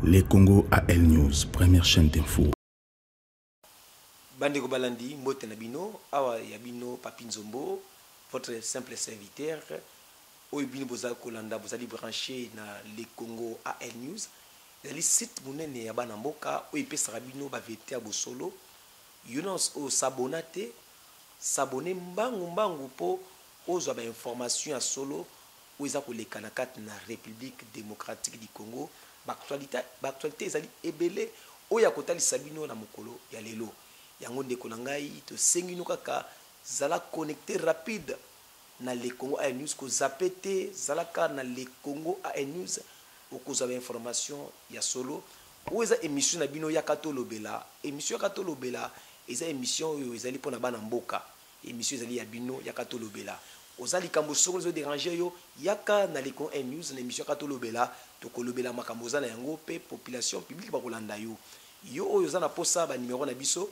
Les Congo AL News, première chaîne d'info. Bandeko Balandi, Mbote Nabino, Awa Yabino Papinzombo, votre simple serviteur. Oyibino Bozal Kolanda, vous allez brancher dans les Congo AL News. Dans les sites Mounene Yabanamboka, Oyipe Sarabino, Bavete Abosolo, Yonos O Sabonate, Sabone Mbangu po, Ozo information à solo, Oiza pour les Kanakat na République démocratique du Congo. L'actualité est ebele oya kotali sabino na mokolo ya lelo yango ndeko na ngai to sengi no kaka zala connecté rapide na le Congo AL News ko zapete zalaka na le Congo AL News okozaba information ya solo oza émission na bino ya katolobela émission ya katolobela eza émission oyo ezali pona bana mboka émission ezali ya bino ya katolobela ozali kambo soko zo déranger yo yaka na le Congo AL News na émission katolobela tokolobela makambo za na yango pe population publique ba kolanda yo yo oyo za na posa ba numéro na biso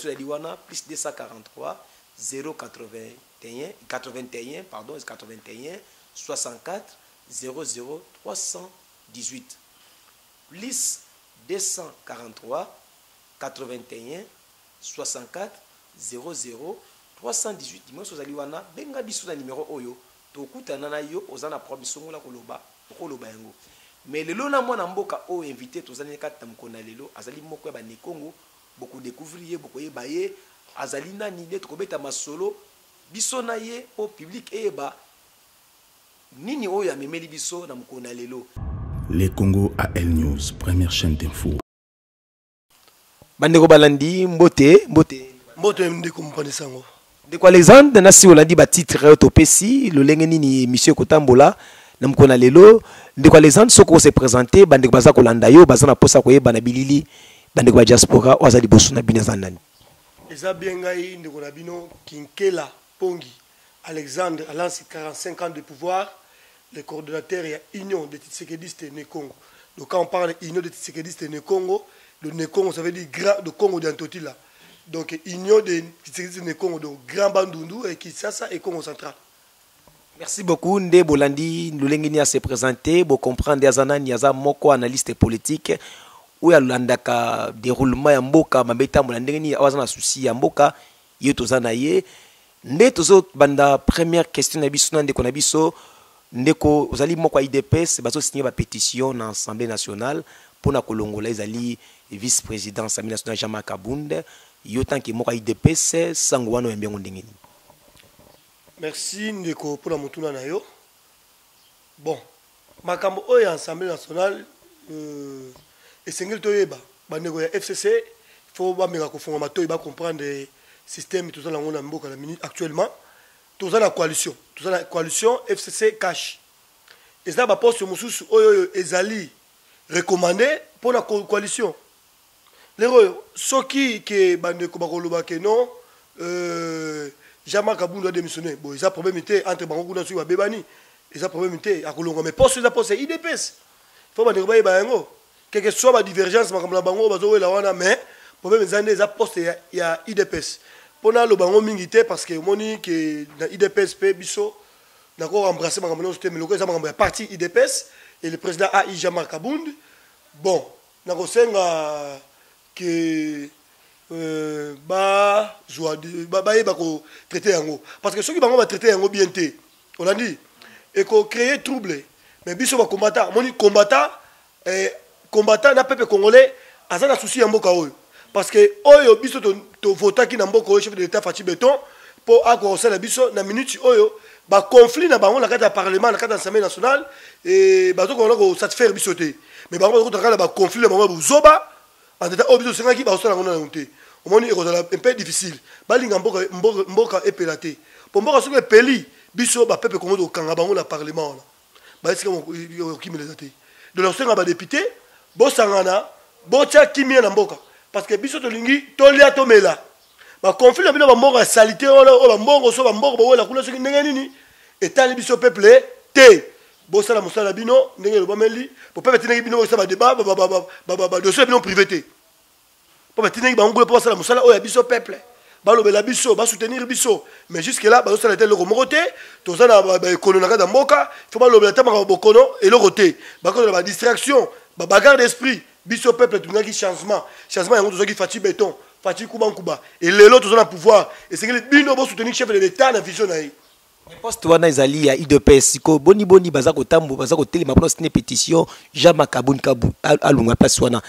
ya diwana plus 243 081 81 pardon 81 64 00 318 plus 243 81 64 00 318 dimanche ozali wana benga biso na numéro oyo tokutana na yo ozana problème songola koloba yango mais lelo na mwana mboka o invité tozali kata mkona lelo azali moko ya ba Kongo beaucoup découvrir beaucoup yebaye azali nani ne tokobeta masolo biso na ye au public eba nini oyo amemeli biso na mkona lelo. Les Congo AL News, première chaîne d'info. Bandeko Balandi mbote ndeko mpane sango de quoi Alexandre na si olandi ba titre to pesi lo lenge nini monsieur Kotambola na mkona lelo de quoi Alexandre soko se présenter bandeko baza kolanda yo baza na posa ko yeba na bilili bandeko ba diaspora oza liboso na bino zanani eza bien ngai ndeko na bino Kinkela Pongi Alexandre à l'an 45 ans de pouvoir le coordonnateur et union des Tshisekidistes né Congo. Donc quand on parle union des Tshisekidistes né Congo, le né Congo ça veut dire grand de Congo d'Antotila. Donc union des Tshisekidistes né Congo donc Grand Bandundu et Kinshasa et Congo central. Merci beaucoup Nde Bolandi Lulengini a se présenter pour comprendre Yazana Niaza moko analyste politique ou ya landaka déroulement ya mboka mabeta Bolandi awazana souci ya mboka yetozana ye Nde tozo banda première question na biso ndeko na biso ndeko ozali moko IDPS bazo signer ba pétition na Assemblée nationale pour na kolongola ezali vice-président Assemblée nationale Jean-Marc Kabund yo tanki moko IDPS sango wana yembengo ndengeni. Merci ndeko pour la mutuna na yo. Bon, makambo oyo Assemblée nationale esengeli toyeba bandeko ya FCC faut ba meka ko fonga matoyi ba comprendre système tout ça la ngona mboka la minute actuellement tout ça la coalition FCC cash et ça ba poste mususu oyo ezali recommandé pour la coalition les soki ke bandeko ba koloba ke non Jean-Marc Kabund a démissionné bon ils a problème était entre bango kuna sur bebani ils a problème était à kolonga mais poste ça poste IDPS faut bandeko ba yango quel que soit ma divergence makambo na bango bazo la wana mais problème ezande za poste ya IDPS pona lo bango mingité parce que moni que na IDPS pe biso nako embrasser makambo no système loko za makambo ya parti IDPS et le président AI Jean-Marc Kabund bon nako senga que ba ko traiter yango parce que ceux qui bango ba traiter yango bien té on l'a dit et ko créer trouble mais biso ba combattant moni combattant na peuple congolais azana souci ya mboka oyo parce que oyo biso to votaki na mboka oyo chef de l'état Fachi Beton pour akosala la biso na minute oyo ba conflit na bango na kata parlement na kata Assemblée nationale et ba to ko satisfaire biso té mais bango ko taka ba conflit na bango buzoba en état oyo biso sengaki ba osala ngona na té au moins c'est un peu difficile balinga mboka epelaté pour mboka soki epeli biso ba peuple kongo do kanga bango na parlement là ba esika mo kimela té de leur senga ba député bo sangana bo tia kimia na mboka parce que biso to lingi to lia to mela ba conflit na bino ba mboka salité o ba mbongo so ba mboka bo la kuna soki ndenge nini etali biso peuple té bo sala mosala bino ndenge lo ba meli po peuple tineki bino so ba débat ba dossier bino privé pour tenir bango pour ça la musala oya biso peuple balobela biso ba soutenir biso mais jusque là ba ça le romoroté to ça na ba économie na mboka faut balobela ta ba bokono et le roté ba ko la distraction bagarre d'esprit biso peuple tungaki changement yango tozaki fati béton fati kuba et lelo tozana pouvoir et c'est que les bino bo soutenir chef de l'état na vision na yi poste wana ezali ya IDPS ko boni baza kotambo baza kotelema pour signer pétition Jean Makabun Kabu alunga place wana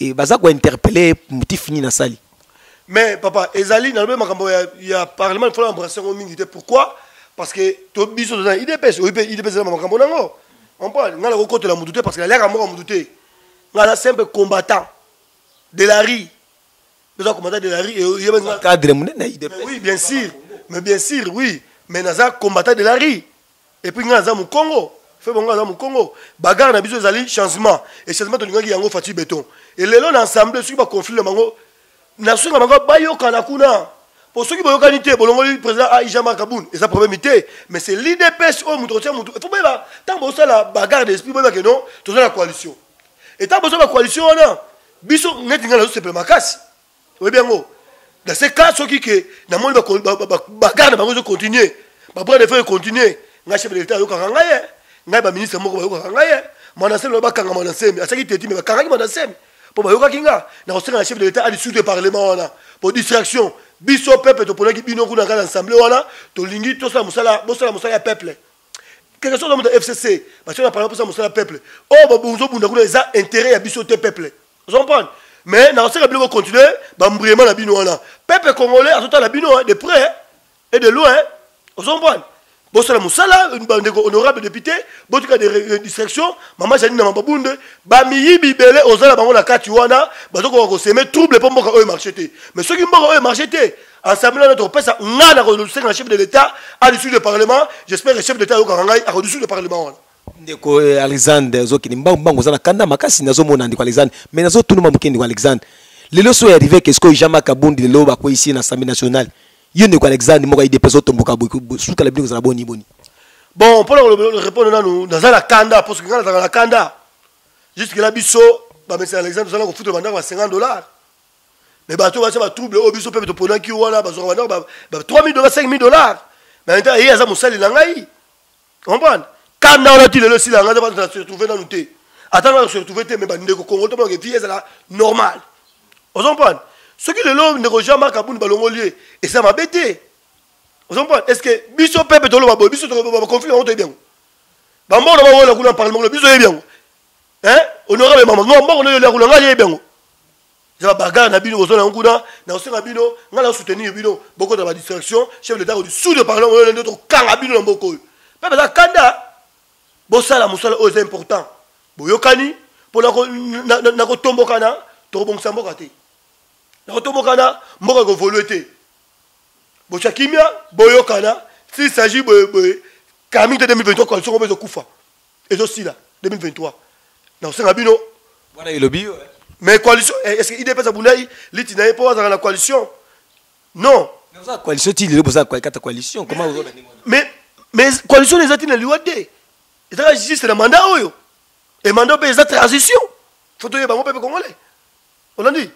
et baza ko interpeller mutifini na sali. Mais papa ezali na lobe makambo ya parlement il faut embrasser au mingi. Pourquoi? Parce que to biso dans IDPS IDPS na makambo nango on parle ngala ko kote la mudute parce que la leka moko mudute ngala simple combattant de la rue besoin combattant de la rue et cadre munene IDPS. Oui bien sûr mais bien sûr oui. Mais naza combattant de la rue et puis naza mu Congo fait bon naza mu Congo bagarre na biso ezali changement et changement to ngaki yango fati béton et lelo na ensemble sur ba conflit le mango na sunga mango bayoka na kuna pour ceux qui bayoka nité bolongoli président Jean Makabun et ça problème ité mais c'est l'IDPS au mutotia mutu faut pas tant bo ça la bagarre d'esprit ba que non to la coalition et tant bo ça la coalition na biso net ngala so makasi oui bien go. Dans ces cas, ceux qui dans le monde bagarre bango continuer, ba prendre faire continuer, nga chef de l'état yo kanga ye, nga ba ministre moko yo kanga ye, manasem lo ba kanga manasem, asaki teti me ba kanga manasem. Pour ba yo kinga, na oseka chef de l'état a discuter parlement wana, pour distraction, biso peuple to pona ki bino kuna ngala assemblée wana, to lingi to sa musala ya peuple. Quelque chose dans FCC, parce que on a parlé pour ça musala peuple. Oh ba bonzo bunda kuna za intérêt ya biso te peuple. Vous comprenez? Mais dans ce cas, on va continuer, bambriement la bino wana. Peuple congolais a tout à la bino de près et de loin. Vous comprenez? Bon ça la musala, honorable député, bon cas de distraction, maman Janine na mababunde, bamiyi bibele ozala bango na kati wana, bazo ko semer trouble pour mboka eux marcheté. Mais ceux qui mboka eux marcheté, ensemble notre pesa ngana ko le chef de l'état à l'issue du parlement, j'espère que le chef de l'état okangai a reçu le parlement wana. Ndeko Alexandre zokini mbango zana kanda makasi nazo mona ndiko Alexandre mais nazo tunuma mukindi Alexandre lelo so arrivé que ce que Jean Makabun lelo ba ko ici na Assemblée nationale yo ndeko Alexandre moko ide peso tomboka suka la bino za boni bon pour le répondre dans la kanda parce que quand dans la kanda jusque là biso ba monsieur Alexandre zana ko foutre banda ba $50 mais bato ba ça trouble au biso peut pendant ki wana ba zo banda ba $3000 $5000 mais maintenant il y a ça musali na ngai comprendre. Quand on a dit le silence, on va se retrouver dans le thé. Attends, on va se retrouver, mais on va Congo, on va vie normal. Vous comprenez? Ce qui est l'homme ne Jean Makabun balongolier et ça m'a bêté. Vous comprenez? Est-ce que biso pepe tolo babo biso tolo babo conflit on te bien. Ba mo na ba wala kuna parlement le biso est bien. Hein? Honorable maman, non mo na la kuna ngali bien. Ça bagarre na bino ozona nguna na osenga bino ngala soutenir bino beaucoup de distraction chef de l'état au sous de parlement on notre kanga bino na mboko. Pepe za kanda bosala musala c'est important boyokani pour na ko tombokana to bongsa mboka te na ko tombokana mboka ko voluer bochakimia boyokana s'il s'agit Camille de 2023 coalition ko bezo kufa et aussi là 2023 na osenga bino voilà il lobby mais coalition est-ce que IDPS abunai litina e pour dans la coalition non mais ça coalition ti le bosa coalition comment vous mais coalition les atine liwade. C'est juste le mandat. Et le mandat, c'est la transition. Il faut que le peuple congolais. On a dit.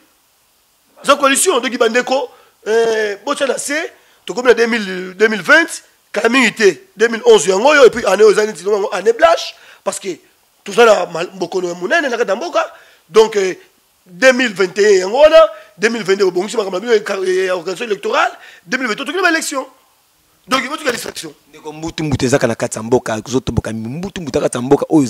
La coalition de Gibandeko, tu comme 2020, Camille était 2011, et puis année blanche, parce que tout ça, donc 2021, 2022, organisation électorale, 2022, tu as l'élection. Donc il faut que la distraction. Ndeko mbutu mbutu ezaka na kati ya mboka kuzoto mboka mbutu mbutu kati ya mboka oyo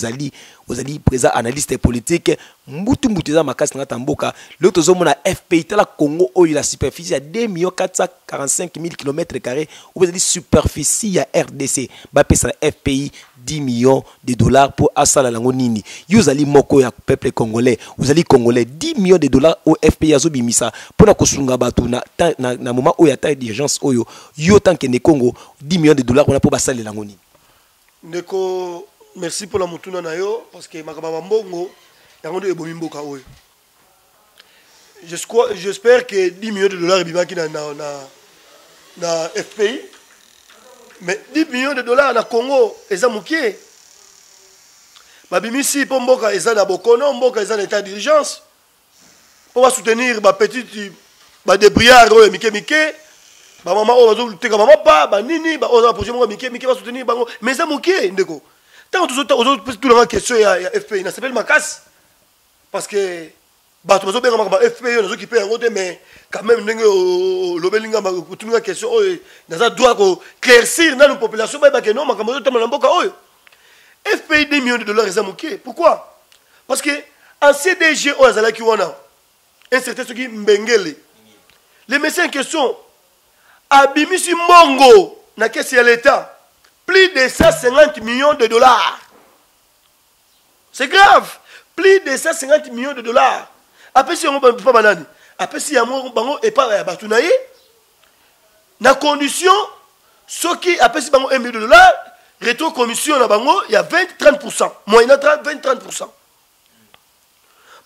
ozali présent analyste politique mbutu mbutu eza makasi na kati ya mboka leo tozomona FPI tala Congo oyo la superficie ya 2 445 000 km², ou ezali superficie ya RDC ba pesa la FPI 10 millions de dollars pour asala lango nini yo zali moko ya peuple congolais vous allez congolais 10 millions de dollars au FPI azobimisa pona kosunga batu na moment oyo ya taille d'urgence oyo yo tant que ne Congo 10 millions de dollars on a pour basali lango nini ndeko merci pour la mutuna na yo parce que makaba mbongo yango de ebomi mboka oyo j'espère que 10 millions de dollars bimaki na FPI. Mais 10 millions de dollars na Congo, eza mukie. Babimisi pour mboka eza na bokono, mboka eza na état d'urgence. Pour soutenir ba petite ba débrouillard oyo mike. Ba maman o bazo teka maman pa ba nini ba oza projet moko mike ba soutenir bango. Mais eza mukie ndeko. Tant tout le question ya FPI, na s'appelle Makas. parce que bato bazo benga makamba FPI nazo ki paye ngote mais quand même ndenge lobelinga ma kutunga question oyo naza droit ko claircir na la population ba ke non makamba to na mboka oyo FPI 2 millions de dollars eza moké. Pourquoi? Parce que en CDG oyo azala ki wana un certain soki Mbengele les messieurs en question abimisi mongo na caisse ya l'état plus de 150 millions de dollars. C'est grave. Plus de 150 millions de dollars. Après si on va pas banani. Après si on bango et pas ya batunaye. Na condition ce qui après si bango 1 million de dollars, rétro commission na bango il y a 20-30%. Moyenne 20-30%.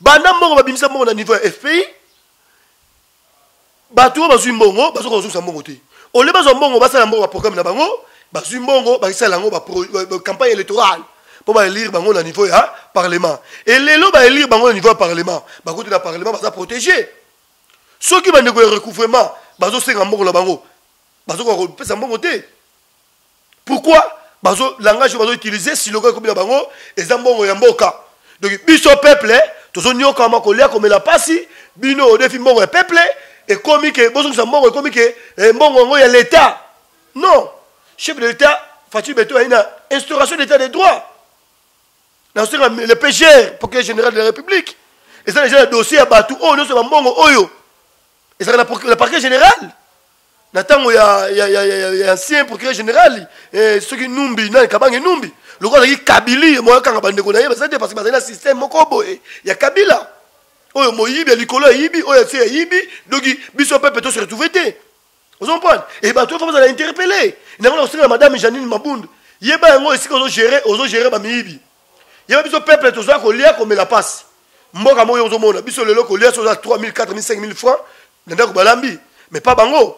Banda mbongo babimisa mbongo na niveau FPI. Batu bazui mbongo, bazo ko zusa mbongo te. Ole bazo mbongo basala mbongo ba programme na bango, bazui mbongo basala ngo ba campagne électorale. Pour élire bango na niveau ya parlement. Et les lots ba élire bango na niveau parlement. Ba côté na parlement ba protéger. Ceux qui ba négocier recouvrement, bazo senga mbongo na bango. Bazo ko pesa mbongo te. Pourquoi? Bazo langage bazo utiliser si logo comme na bango eza mbongo ya mboka. Donc biso peuple, tozo nyoka makolia comme la pasi, bino au défi mbongo ya peuple et comme que bozo sa mbongo comme que mbongo ngo ya l'état. Non. Chef de l'état, Fatou Beto a une instauration d'état de droit. Le PGR, procureur général de la République. Et ça, déjà, le dossier à Batou, oh, non, c'est un bon oyo. Et ça, le parquet général. Nathan, il y a un ancien procureur général. Et ceux qui n'oublient, il y a Kabang et Numbi. Le gars, il y a Kabili, moi, quand on a dit, c'est parce qu'il y a un système, il y a Kabila. Oh, Moïbi, il y a Nicolas, Ibi, oh, il y a Ibi. Donc, Bissot Peuple peut se retrouver. Vous comprenez? Et Batou, il faut interpeller. Il y a aussi Madame Janine Mabound. Il y a un ici qu'on a géré, Mibi. Il y a un peuple qui a comme la passe. Mboka moyo ozomona biso lelo ko lia soza 3 000, 4 000, 5 000 francs ndako balambi mais pas bango.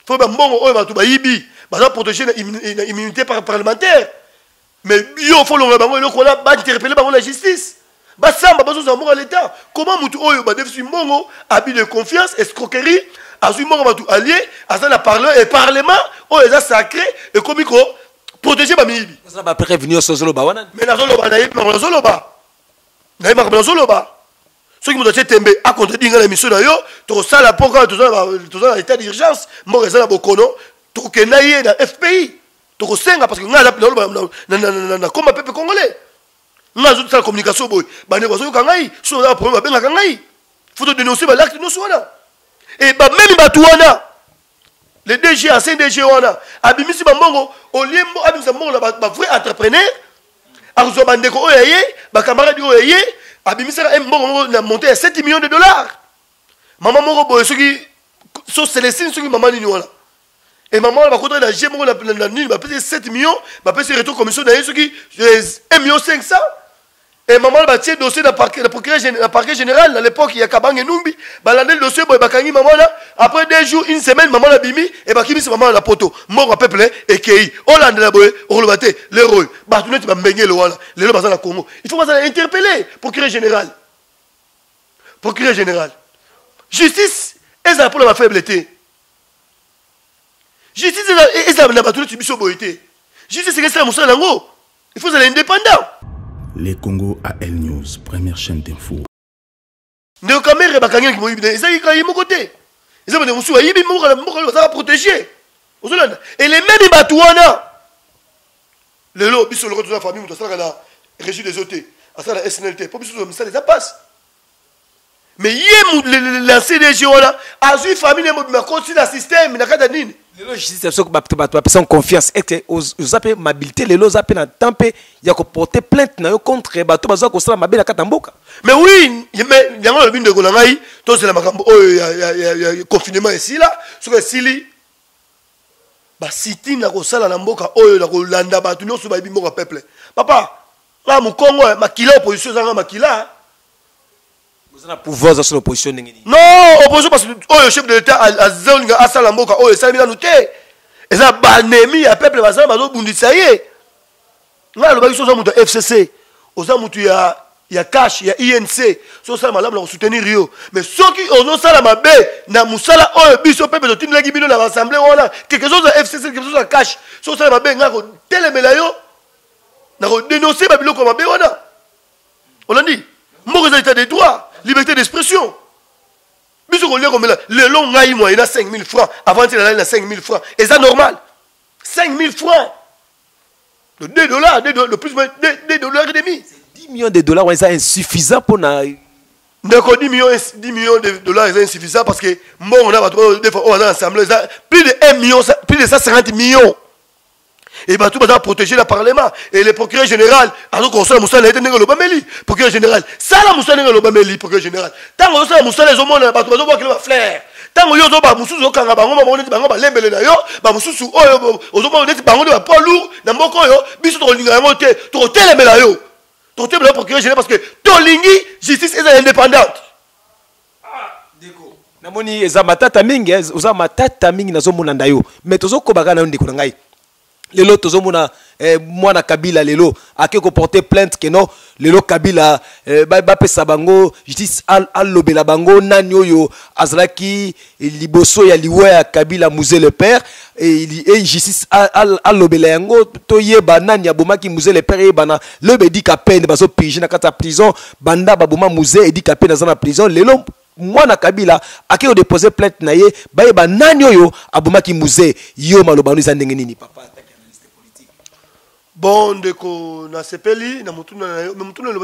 Faut ba mbongo oyo batu ba yibi ba protéger l'immunité parlementaire. Mais yo faut longa bango eloko na ba interpeller bango la justice. Ba samba bazo za mbongo l'état. Comment mutu oyo ba defi mbongo abus de confiance, escroquerie, azu mbongo batu allié, azana parler et parlement oyo eza sacré et komiko protéger ba miyibi. Ça va prévenir sozolo ba wana. Mais nazolo ba naïb na nazolo ba. Naïb na nazolo ba. Ceux qui m'ont dit tembe à contredire la mission d'ayo, to ça la pourquoi to ça l'état d'urgence, mo reza na bokono, to kenaye na FPI. To senga parce que nga na comme peuple congolais. Nga zo la communication boy. Ba ne bazo kangai, so na problème ba benga kangai. Faut te dénoncer ba l'acte no soana. Et ba même ba tuana. Le DG, ancien DG, abimisi bambongo, au lieu abimisi bambongo, ba vrai entrepreneur, aruzo bandeko oyaye, ba camarade oyaye, abimisi bambongo na monté à 7 millions de dollars. Maman moko boye ceux qui sont Célestine, ceux qui maman ni wala. Et maman va contre la GMO la nuit, va payer 7 millions, va payer retour commission d'ailleurs ceux qui 1 million 500. Et maman va tirer dossier dans le parquet général à l'époque il y a Kabang et Numbi va l'année le dossier boy bakangi maman là après 2 jours une semaine maman la bimi et bakimi c'est maman la poto mort peuple et kei Hollande la boy relobate le rôle ba tout net ba mbengé le wala le lo bazana Congo il faut bazana interpeller procureur général justice est là pour la faiblesse justice est là na ba tout net biso boyité justice c'est ça musa lango il faut être indépendant. Les Congo AL News, première chaîne d'info. Ne caméra bakangi ki moyibi ça y est mon côté. Ils ont des musu ayibi mo va protéger. Et les mêmes batouana. Le lo biso le retour de la famille muto sala la régie des hôtels, à ça la SNLT, pour biso ça les passe. Mais yé la CDG wala azu famille mo continue le système na kata nini. Les logistes sont en confiance et que vous avez m'habilité les lots appellent en temps il y a que porter plainte contre bateau bazo ko sala mabela katamboka. Mais oui, mais il y a le bin de Golangai, tout c'est la makambo il y a confinement ici là, sur le sili ba siti na ko sala na mboka oyo na ko landa batu no so ba bimbo ka peuple. Papa, là mon Congo makila opposition zanga makila. Vous avez pouvoir sur l'opposition. Non, opposition parce que le chef de l'État a zélinga a salamboka oh ça bien noté. Et ça banemi à peuple bazan bazo bundisa yé. Là le bakiso za mutu FCC, oza mutu ya cash ya INC, so ça malable la soutenir Rio. Mais ceux qui ozo sala mabe na musala oh biso peuple de tinlaki bino na assemblée wana, quelque chose à FCC, quelque chose à cash, so sala mabe nga ko telemela yo. Na ko dénoncer ba biloko mabe wana. On l'a dit. Moi, j'ai état des droits, liberté d'expression. Le long, il a 5 000 francs. Avant, il a 5 000 francs. Et c'est normal. 5 000 francs. De 2 dollars, de plus de 2 dollars et demi. 10 millions de dollars, c'est insuffisant pour... 10 millions de dollars, c'est insuffisant parce que moi, on a ensemble plus de 1 million, plus de 150 millions. Et tout va protéger le Parlement. Et le procureur général, alors qu'on sait la moussala, le procureur général. Ça, la moussala, le procureur général. Tant qu'on sait la moussala, les hommes, on a pas de flair. Tant qu'on y a des moussous, on a des parce que Tolingi, justice est indépendante. Namoni eza matata mingi, eza matata mingi nazomona ndayo. Mais tozokobaka na ndeko ngai. Lelo tozomona mwana Kabila lelo akeko porter plainte que non lelo Kabila ba pesa bango justice alobela bango nani oyo azalaki liboso ya liwa ya Kabila Musée le père et justice alobela yango toyeba nani abomaki Musée le père yebana le bedi ka peine baso pige na kata prison banda baboma Musée edi ka peine na prison lelo mwana Kabila akeko déposer plainte na ye bayeba nani oyo abomaki Musée yo maloba no ndenge nini papa. Bon, ndeko na sepeli na mutuna na mutuna le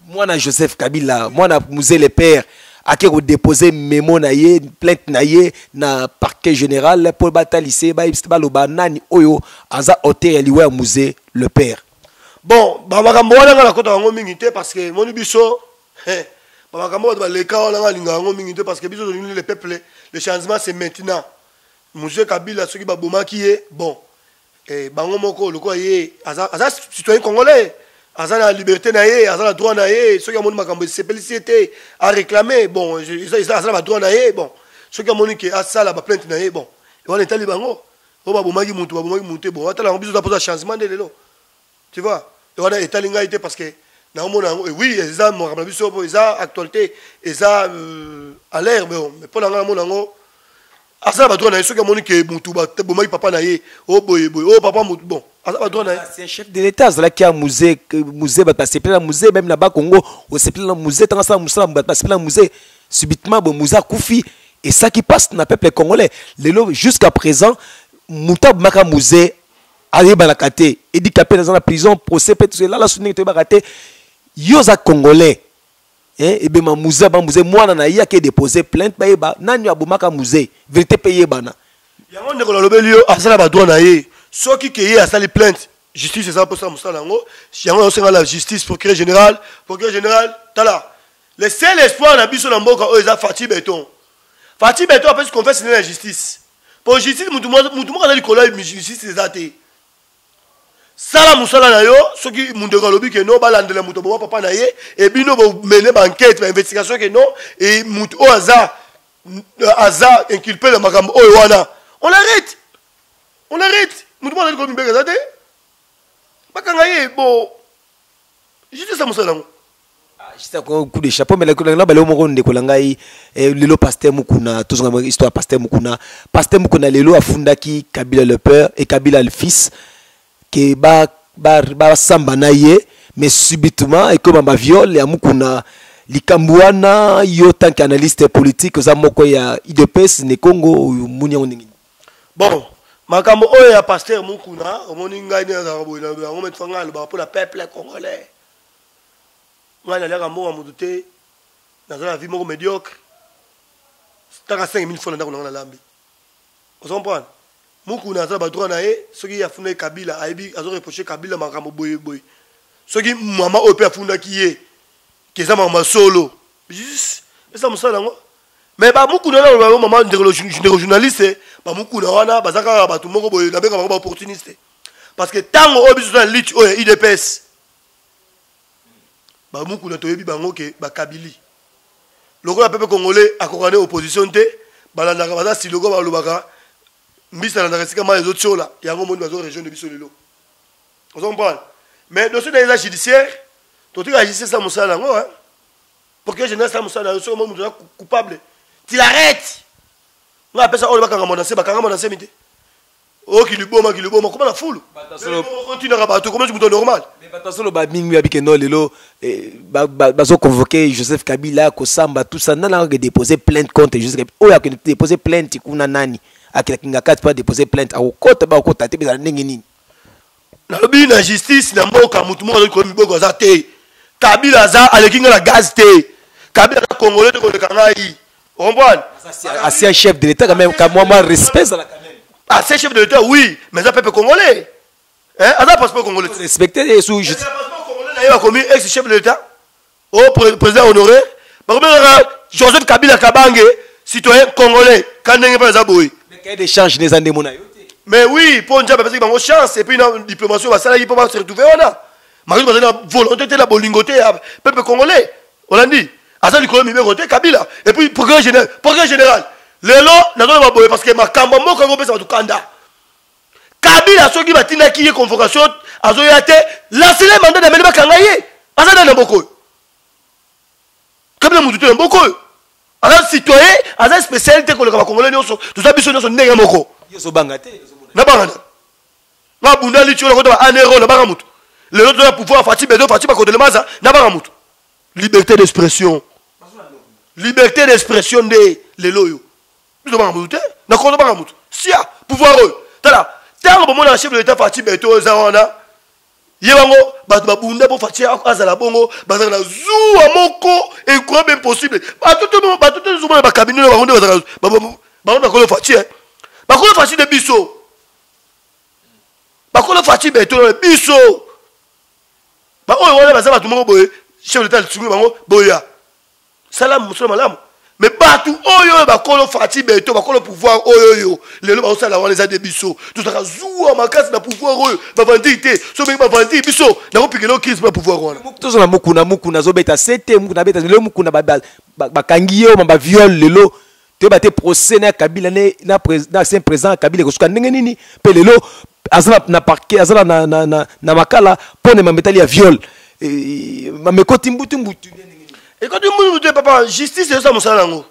mwana Joseph Kabila mwana Musée le père akeko déposer mémo na ye plainte na ye na parquet général pour batalise baloba nani oyo aza auteur ya liwa Musée le père. Bon ba makambo wana ngala kota ngo mingi te parce que moni biso ba makambo ba leka wana ngalinga ngo mingi te parce que biso le peuple le changement c'est maintenant. Musée Kabila soki ba bomaki ye bon. Et bango moko loko ye aza citoyen congolais aza la liberté na ye aza la droit na ye ceux qui ont makambo CPLCT a réclamé bon ils aza la droit na ye bon ceux qui ont que asa la plainte na ye bon et on est allé bango on va bomaki mutu bon atala biso da poser changement de lelo tu vois et on a etalinga été parce que na mona oui ils a makambo biso ils a actualité ils a à l'air mais pour la mona ngo asa ba droit na ceux qui ont que mutu ba bomaki papa na ye oh boy oh papa mutu bon asa ba droit na c'est un chef de l'état là qui a musée ba passer plein musée même là-bas Congo au c'est plein musée tant ça musala ba passer plein musée subitement bon musée Koufi et ça qui passe dans le peuple congolais jusqu'à présent muta maka musée aller balakate et dit capé dans la prison procès peut là la souvenir te baraté yoza congolais et bien musée moi na ya qui déposer plainte ba yeba nani abomaka musée vérité payé bana yango ndeko la lobelio asala ba droit na ye soki ke ye asali plainte justice ça pour ça musala ngo yango osenga la justice procureur général tala le seul espoir na biso na mboka o eza Fati Beton après ce qu'on fait c'est la justice pour justice mutu mo ka likolo justice ezate sala musala na yo soki mundeko lobi ke no balandela mutu bo papa na ye et bino bo mener ba enquête ba investigation ke no et mutu o aza inculpé le makambo o wana on l'arrête mutu mo ko mbeka zate bakanga ye bo juste ça musala ngo juste un coup de chapeau mais là bale mo ronde ko langai lelo pasteur mukuna tozanga histoire pasteur mukuna lelo afundaki Kabila le père et Kabila le fils que ba samba na ye mais subitement et comme ba viol ya mukuna likambuana yo tant qu'analyste politique za moko ya IDPS ne Congo munya oningi bon makambo oyo ya pasteur mukuna omoni ngai ne za boina ngo metfanga le ba pour la peuple congolais ngana la kambo mutu te na za vie moko médiocre taka 5000 francs ndako na lambi vous comprenez mukuna za ba droit na ye soki ya funa Kabila aibi azo reprocher Kabila makambo boy soki mama ope afunda ki ye keza mama solo juste ça musala ngo mais ba mukuna na ba mama ndeko journaliste ba mukuna wana bazaka ba tout moko boy na benga ba opportuniste parce que tango obiso na lit o IDPS ba mukuna toyebi bango ke ba Kabili loko ya peuple congolais akokane opposition te balandaka baza si loko ba lobaka mbisa na ndakasika ma les autres chola yango moni bazo région de biso lelo vous comprenez mais dossier de la judiciaire tout est agissé ça musala ngo hein pour que je n'ai ça musala so mo mutu coupable tu l'arrêtes on appelle ça on va kanga monancer ba kanga monancer mité Oh, qui lui boma, comment la foule? Continue à rabattre, comment je me donne normal? Mais Batasolo Babing, avec non, Lelo, Bazo convoqué Joseph Kabila, Kosamba, tout ça, n'a déposé plainte contre Joseph Kabila. Oh, il a déposé plainte, Kuna Nani, à quelqu'un qui pas déposé plainte, à Okota, Bakota, Tébé, à Nengeni. Na lobi na justice, na mboka, mutumo, ko miboko za te. Kabila za, alekinga la gaz te. Kabila na Congolais, te kolekangai. On comprend? C'est un chef de l'État, quand même, moi, respect, ça, quand même. Ah, c'est chef de l'État, oui, mais ça peuple congolais. Hein? Ah, ça passeport congolais. Respecter les sous. Le passeport congolais, il a commis ex-chef de l'État. Oh, président honoré. Par contre, Joseph Kabila Kabange, citoyen congolais, quand il n'y a pas d'aboué. Mais il y a des changes des années, mon aïe. Mais oui, pour un job, parce qu'il y a une chance, et puis une diplomation, il peut pas se retrouver. Mais il y a une volonté de la bolingoté, peuple congolais. On l'a dit. À ça, il y a une Kabila. Et puis, progrès général. Lelo, nazo ba boye parce que makambo moko ngo pesa batukanda. Kabila soki batina ki convocation azo yate lancer le mandat de meleba kangaye. Asa na mboko. Kabila mututo na mboko. Asa citoyen, asa spécialité ko le congolais nyonso. Tout ça biso nyonso ndenge moko. Yoso bangate. Na bangana. Na bunda li tsholo ko ba anero na banga mutu. Lelo to pouvoir fati bedo fati ba ko de maza na banga mutu. Liberté d'expression. Liberté d'expression de lelo yo. Nous devons nous si pouvoir eux. Tant que mon chef de l'État Fatih Beto Zawana, Yebango, Batbabunda pour Fatih Azala Bongo, Bazana Zou à Moko, et quoi bien possible. Tout le monde va cabinet, Bakolo Fatih, Bakolo Fatih de Bisso, Bakolo Fatih Beto Bisso, Bakolo Bazaba tout le monde, chef de l'État Bango, Boya. Salam, Salam. Mais partout, oyo bakolo Fatih Beto, bakolo pouvoir oyo les lois ça la les adebiso tout ça zou ma casse na pouvoir oyo ba vandité so be ba vandité biso na ko pikelo crise ba pouvoir wana to zo na mukuna zo beta sete mukuna beta le mukuna ba kangiyo ba viol lelo te ba te procès na Kabila na ancien président Kabila ko suka ndenge nini pe lelo azala na parquet azala na makala pone mametali ya viol ma mekoti mbutu et quand tu me dis papa justice c'est ça mon salango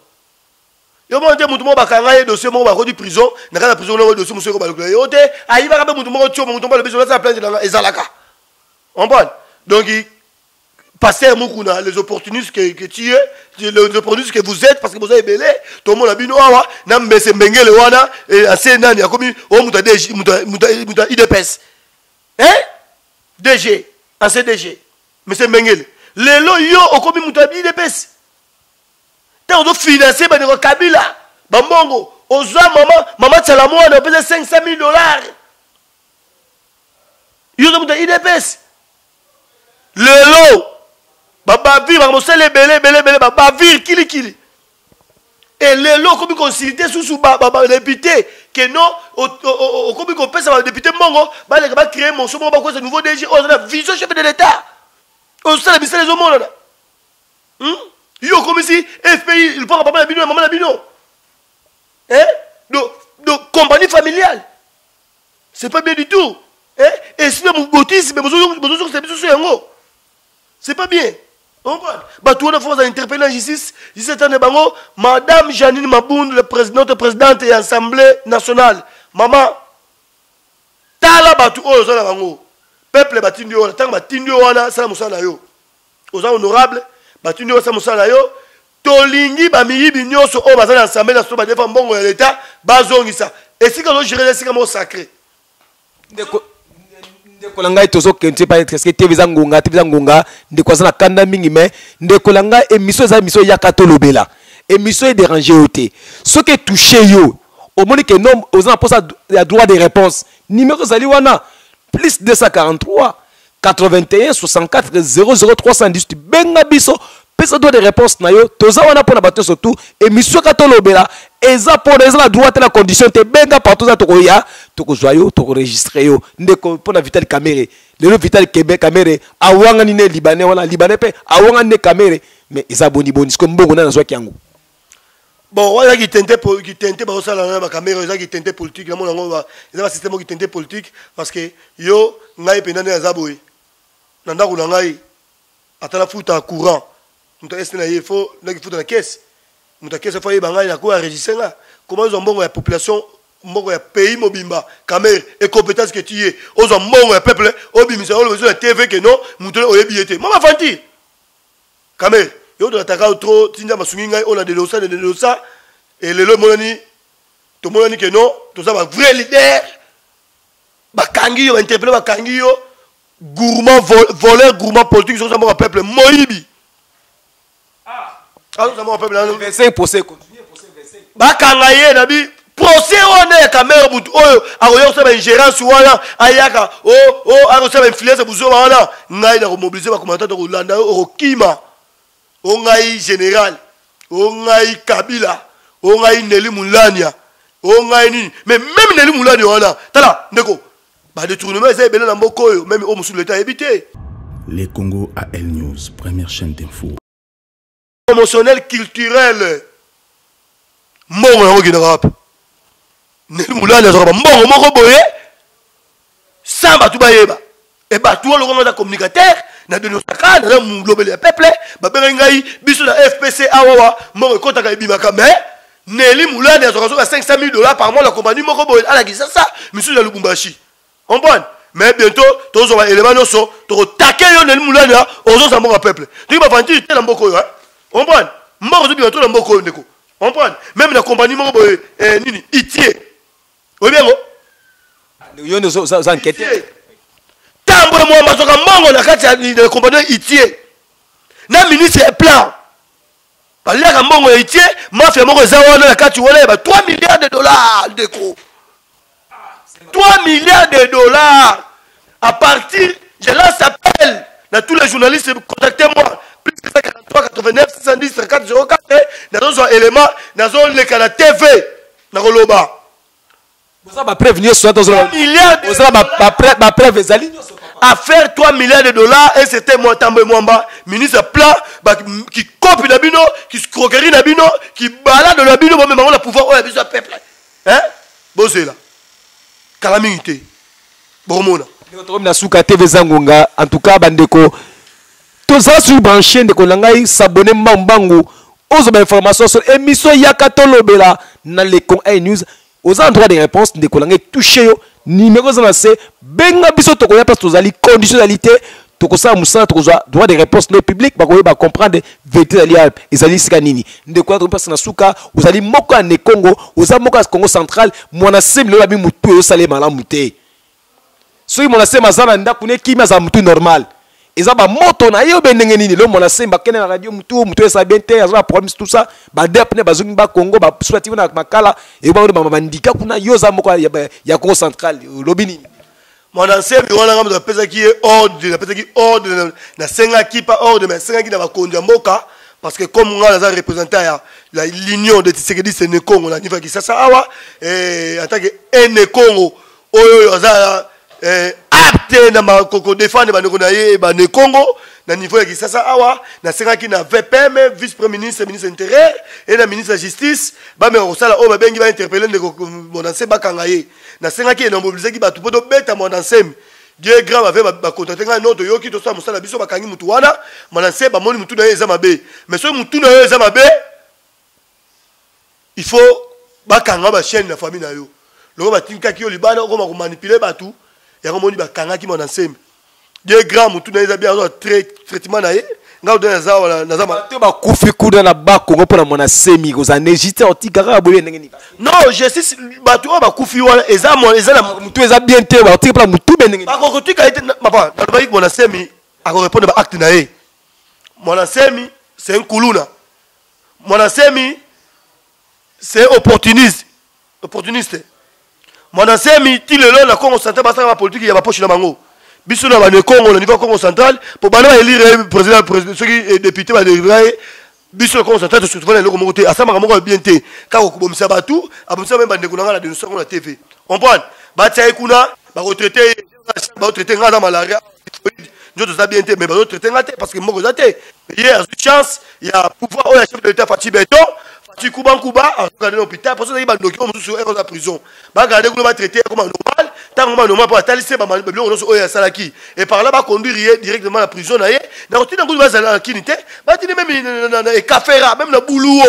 yo mo te mutu mo bakanga ye dossier mo ba ko di prison na ka prison no dossier monsieur ko ba le yo te ayi ba ka mutu mo tio mutu mo le besoin ça plainte dans ezalaka on parle donc passer mukuna les opportunistes que tu es les opportunistes que vous êtes parce que vous avez belé tout le monde a bino awa na mbese mbengele wana et assez nani a commis o muta DG muta IDPS hein DG ancien DG monsieur Mbengele lelo yo okomi mutabi de pes ta ozo financer ba de Kabila bambongo ozo mama tsala mwana pesa $500,000 yo zo mutabi de pes lelo baba vi ba mosele belé baba vi kili et lelo okomi consulter sous ba député que non okomi ko pesa ba député mbongo ba le ba créer mon somo ba ko ce nouveau DG on a vision chef de l'État. On sait les mystères des hommes là. Yo comme ici, FPI, il parle papa la bino, maman la bino. Hein? Donc compagnie familiale. C'est pas bien du tout. Hein? Et si vous boutisme, c'est pas bien. On comprend? Bah tout le monde a interpellé la justice. Justice est bango. Madame Janine Maboun, notre présidente et Assemblée nationale. Maman, tala batu oh ça bango. Peuple batindi wana tant batindi wana sala musala yo aux honorables batindi wana sala musala yo tolingi ba miyibi nyoso o bazana ensemble na so ba defa mbongo ya l'état bazongisa et si quand gérer c'est comme sacré ndeko langa itozo kente pa est que tebeza ngunga ndeko zana kanda mingi mais ndeko langa émission za émission ya katolobela émission est dérangé oté ce qui touché yo au monde que non aux gens pour ça il droit de réponse numéro zali wana plus 243 81 64 00 318 benga biso pesa droit de réponse na yo toza wana pona bato surtout émission katolobela eza pona eza la droit la condition te benga partout za tokoya tokozwa yo tokorégistrer yo ndeko pona Vital Kamerhe lelo Vital Kamerhe awanga ni ne libanais wana libanais pe awanga ne Kamerhe mais eza boni sko mbongo na zwa kiango. Bon, voilà qui tentait par ça la caméra, ça qui tentait politique, là mon ngo ils ont système qui tentait politique parce que yo ngai pendane azaboy. Nanda ko ngai atala futa courant. Muta est na yefo na ki futa na caisse. Muta caisse fa yeba ngai na ko enregistrer là. Comment ils ont bon la population mbongo ya pays mobimba Camer et compétence que tu es ozo mbongo ya peuple obimisa o le TV que non mutole oyebiete mama fanti Camer yo de ataka trop tinda masungi ngai on a de losa et lelo monani to monani que non to ça va vrai leader bakangi yo interpeller bakangi yo gourmand voleur gourmand politique so ça mon peuple moyibi ça mon peuple 25% bakanga ye nabi procès on est Camer mutu oyo akoyo ça ba ingérence wana ayaka ako ça ba influence buzo wana ngai na ko mobiliser ba commentateur ko landa o kima o ngai général o ngai Kabila o ngai Neli Mulania o ngai ni mais même Neli Mulania wana tala ndeko ba détournement ça ebele na mboko oyo même o musu l'état évité. Les Congo AL News, première chaîne d'info. Promotionnel culturel mbongo yango ki na rap Neli Mulania zo ba mbongo moko boye samba tu bayeba et ba tu lo ngata communicateur na de nos saka na mulobele peuple ba bengai biso na FPC awawa mbongo kota ka ibimaka mais Neli Mulania zo ka $500,000 par mois la compagnie moko boye ala ki ça monsieur na Lubumbashi on prend mais bientôt tous on va élément no so to taquer yo Neli Mulania ozo sa mbongo peuple tu ba fanti te na mboko yo on prend mbongo zo bientôt na mboko yo ndeko on prend même la compagnie moko boye nini itie oui bien yo ne ça enquête tambo moi mazoka mbongo na kati ya compagnie itie na ministre et plan balaka mbongo itie mafia moko za wana na kati wana ba $3 milliards ndeko 3 milliards de dollars à partir je lance appel à tous les journalistes contactez-moi plus de 43 89 610 34 04 dans un élément dans le TV na koloba ça va prévenir soit dans 3 milliards de ça va preuve ezali à faire $3 milliards et c'était moi Tambo Mwamba ministre plan qui copie la bino qui scroquerie la bino qui balade la bino même on a pouvoir ouais besoin peuple hein bosé là calamité bomona na suka TV zangonga en tout cas bandeko to ça sur branché ndeko langai s'abonner mambangu ozo ba information sur émission yakatolobela na le Congo AL News aux endroits des réponses ndeko langai touché yo numéro za c'est benga biso to koya parce tozali conditionnalité to kosa musala to kozwa droit de réponse no public ba koyeba comprendre vérité ali ezali sika nini ndeko to parce na suka ozali moko ya Congo oza moko ya Congo central mwana semble la bi mutu yo sale malamu te soki mwana semba zana ndako ne kimi za mutu normal eza ba moto na yo benenge nini le mwana semba kene na radio mutu esa bien te aza problème tout ça ba depne ba zungi ba Congo ba swati na makala e ba bandika kuna yo za moko ya Congo central lobi nini mwana sembi wana ngam za pesa ki ordre na pesa ki ordre na senga ki pas ordre mais senga ki na ba konja mboka parce que comme on a représentant ya l'union de Tshisekedi c'est Congo na niveau ki sasa awa en tant que un Congo oyo aza apte na makoko défendre ba ndeko na ye ba ne Congo na niveau ya kisasa awa na senga ki na VPM vice premier ministre ministre intérieur et na ministre de justice ba me osala o ba bengi ba interpeller ndeko monanse ba kangaye na senga ki na mobiliser ki ba tu poto beta monanse Dieu grand avait ba contacter nga noto yoki to sa musala biso ba kangi mutu wana monanse ba moni mutu na ye za mabe mais so mutu na ye za mabe il faut ba kanga ba chaîne na famille na yo loko ba tinka ki yo libana ko ma manipuler ba tout ya ko moni ba kanga ki monanse Dieu grand mutu na bien traitement na ye ngao de za wala na za te ba kufi kuda na ba Congo pour mona semi ko za négité otikara boye ndenge ni non justice ba tu ba kufi wala eza na mutu eza bien te ba otikala mutu ndenge ni ba ko tika ite papa na ba mona semi ako répondre ba acte na ye mona semi c'est un kuluna mona semi c'est opportuniste mona semi ti lelo na Congo central ba sa politique ya ba poche na bango biso na ba ne Congo na niveau Congo central pour bana élire président ceux qui député ba élire biso Congo central surtout na loko moko te asama moko bien te ka ko bomisa batu abomisa même ba ndeko na ngala de nous na TV on prend ba tsaye kuna ba retraiter ngana malaria njoto za bien te mais ba retraiter ngate parce que moko za te hier chance il y a pouvoir au chef de l'état Fati Beton Fati Kuba à l'hôpital parce que ba ndoki on sur la prison ba garder ko ba traiter comme normal tant que normal pour ataliser ba bien on so ya salaki et par là ba conduire directement à la prison na ye na rotina ko ba zala kinité ba tini même na caféra même na boulou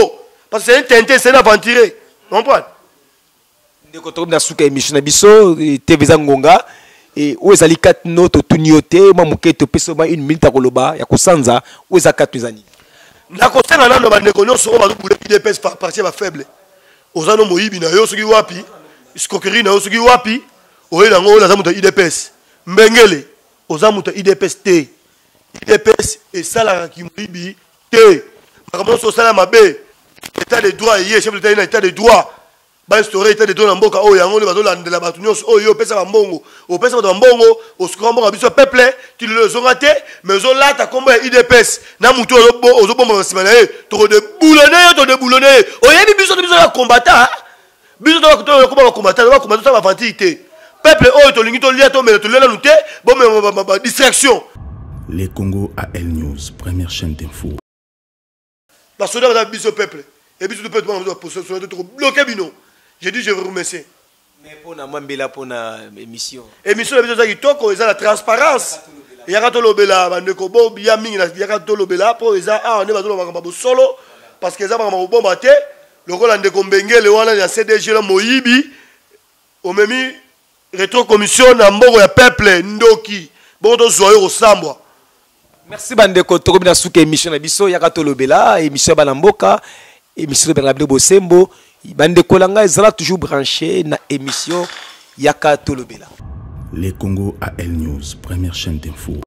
parce que c'est un tenté c'est un aventuré on comprend ndeko to na suka émission na biso TV za ngonga et où ezali 4 notes tunioté moi moketo peso ba 1 minute akoloba ya kosanza où eza 4 ezani na kosenga nano bandeko nyonso oyo bazobula idps partie ba faible ozano moyibi na yo soki wapi escroquerie na yo soki wapi oyo nango oyo naza moto idps mbengele oza moto idps te idps esalaka kimoyibi te makambo nyonso osala mabe état de droit ye chef de l'État na état de droit ba instaurer état de droit na mboka oyo yango bazolandela bato nyonso oyo opesa bambongo opesa bato bambongo osukura mbongo biso peuple tu le zonga te mais ozolata kombo ya idps na mutu ozobomba basima na ye todeboulonne oyebi biso ya combattant biso tokomba bakombattant sa bavantille te peuple oyo tolingi tolia tomela tolia nanu te bomema distraction. Les Congo AL News, première chaîne d'info. Basoda baza biso peuple et biso to peuple to bloquer bino. J'ai dit je vous remercie. Mais pour na mambela pour na émission la biso za kitoko eza la transparence yaka to lobela bandeko bo ya mingi na yaka to lobela po eza on va to lobaka ba solo parce que eza ba bomba te lokola ndeko mbengele wana ya CDG la moyibi omemi rétro commission na mbongo ya peuple ndoki bon to zoyo osambwa. Merci bandeko to na suka émission na biso yaka to lobela émission bana mboka émission de Bernabé Bosembo bandeko langa ezala toujours branché na émission yaka to lobela. Les Congo AL News, première chaîne d'info.